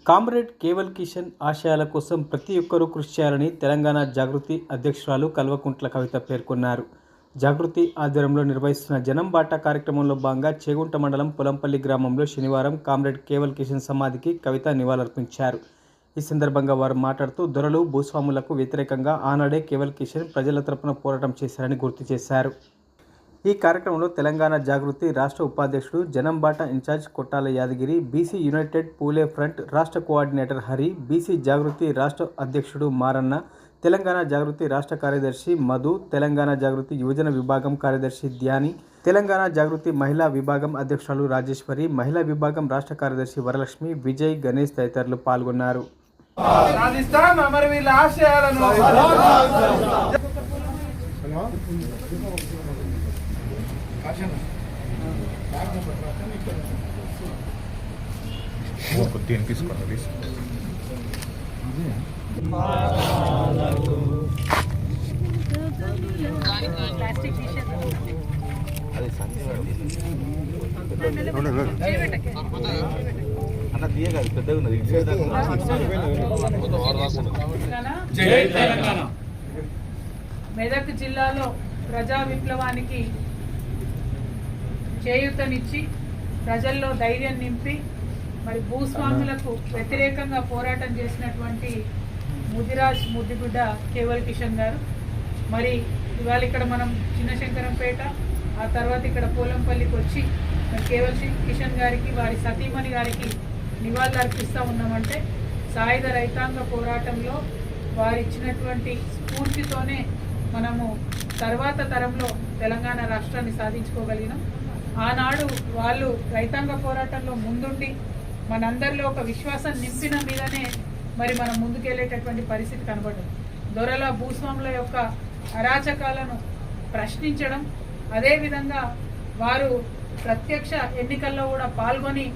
Comrade Keval Kishan ఆశయాల కోసం ప్రతి ఒక్కరూ కృషి చేయాలని తెలంగాణ జాగృతి అధ్యక్షురాలు కల్వకుంట్ల కవిత పేర్కొన్నారు. జాగృతి ఆధ్వర్యంలో నిర్వహిస్తున్న జనం బాట కార్యక్రమంలో భాగంగా చేగుంట మండలం పొలంపల్లి గ్రామంలో శనివారం కామ్రేడ్ కేవల్ కిషన్ సమాధికి కవిత నివాళులర్పించారు. ఈ సందర్భంగా వారు మాట్లాడుతూ దొరలు భూస్వాములకు వ్యతిరేకంగా ఆనాడే కేవల్ కిషన్ ప్రజల తరపున పోరాటం చేశారని గుర్తు చేశారు. ఈ కార్యక్రమంలో తెలంగాణ జాగృతి రాష్ట్ర ఉపాధ్యక్షుడు జనంబాట incharge Kottala Yadagiri, BC united Phule front రాష్ట్ర కోఆర్డినేటర్ హరి, బీసీ జాగృతి రాష్ట్ర అధ్యక్షుడు మారన్న, తెలంగాణ జాగృతి రాష్ట్ర కార్యదర్శి మధు, తెలంగాణ జాగృతి యువజన విభాగం కార్యదర్శి ధ్యాని, తెలంగాణ జాగృతి మహిళా విభాగం అధ్యక్షురాలు రాజేశ్వరి, మహిళా విభాగం రాష్ట్ర కార్యదర్శి వరలక్ష్మి, విజయ్, గణేష్ తదితరులు పాల్గొన్నారు. మెదక్ జిల్లాలో ప్రజా విప్లవానికి చేయూతనిచ్చి ప్రజల్లో ధైర్యం నింపి మరి భూస్వాములకు వ్యతిరేకంగా పోరాటం చేసినటువంటి ముదిరాజ్ ముద్దిగుడ్డ కేవల్ కిషన్ గారు. మరి ఇవాళ ఇక్కడ మనం చిన్నశంకరంపేట, ఆ తర్వాత ఇక్కడ పోలంపల్లికి వచ్చి కేవల్ కిషన్ గారికి, వారి సతీమణి గారికి నివాళులు అర్పిస్తూ ఉన్నామంటే సాయుధ రైతాంగ పోరాటంలో వారు ఇచ్చినటువంటి స్ఫూర్తితోనే మనము తర్వాత తరంలో తెలంగాణ రాష్ట్రాన్ని సాధించుకోగలిగినాం. ఆనాడు వాళ్ళు రైతాంగ పోరాటంలో ముందుండి మనందరిలో ఒక విశ్వాసం నింపిన మీదనే మరి మనం ముందుకెళ్ళేటటువంటి పరిస్థితి కనబడింది. దొరల భూస్వాముల యొక్క అరాచకాలను ప్రశ్నించడం, అదేవిధంగా వారు ప్రత్యక్ష ఎన్నికల్లో కూడా పాల్గొని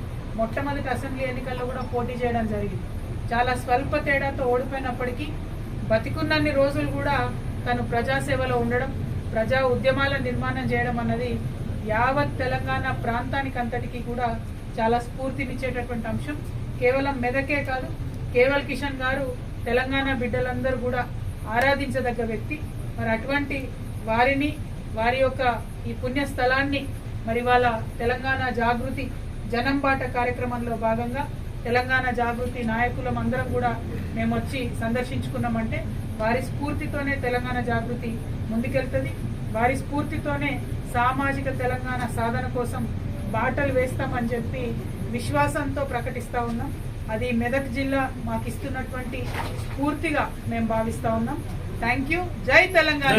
మొట్టమొదటి అసెంబ్లీ ఎన్నికల్లో కూడా పోటీ చేయడం జరిగింది. చాలా స్వల్ప తేడాతో ఓడిపోయినప్పటికీ బతికున్నన్ని రోజులు కూడా తను ప్రజాసేవలో ఉండడం, ప్రజా ఉద్యమాల నిర్మాణం చేయడం అన్నది యావత్ తెలంగాణ ప్రాంతానికి అంతటికీ కూడా చాలా స్ఫూర్తినిచ్చేటటువంటి అంశం. కేవలం మెదకే కాదు, కేవల్ కిషన్ గారు తెలంగాణ బిడ్డలందరూ కూడా ఆరాధించదగ్గ వ్యక్తి. మరి అటువంటి వారిని, వారి యొక్క ఈ పుణ్యస్థలాన్ని మరి వాళ్ళ తెలంగాణ జాగృతి జనం బాట కార్యక్రమంలో భాగంగా తెలంగాణ జాగృతి నాయకులం అందరం కూడా మేము వచ్చి సందర్శించుకున్నామంటే వారి స్ఫూర్తితోనే తెలంగాణ జాగృతి ముందుకెళ్తుంది. వారి స్ఫూర్తితోనే సామాజిక తెలంగాణ సాధన కోసం బాటలు వేస్తామని చెప్పి విశ్వాసంతో ప్రకటిస్తూ ఉన్నాం. అది మెదక్ జిల్లా మాకు ఇస్తున్నటువంటి స్ఫూర్తిగా మేము భావిస్తూ ఉన్నాం. Thank you. జై తెలంగాణ.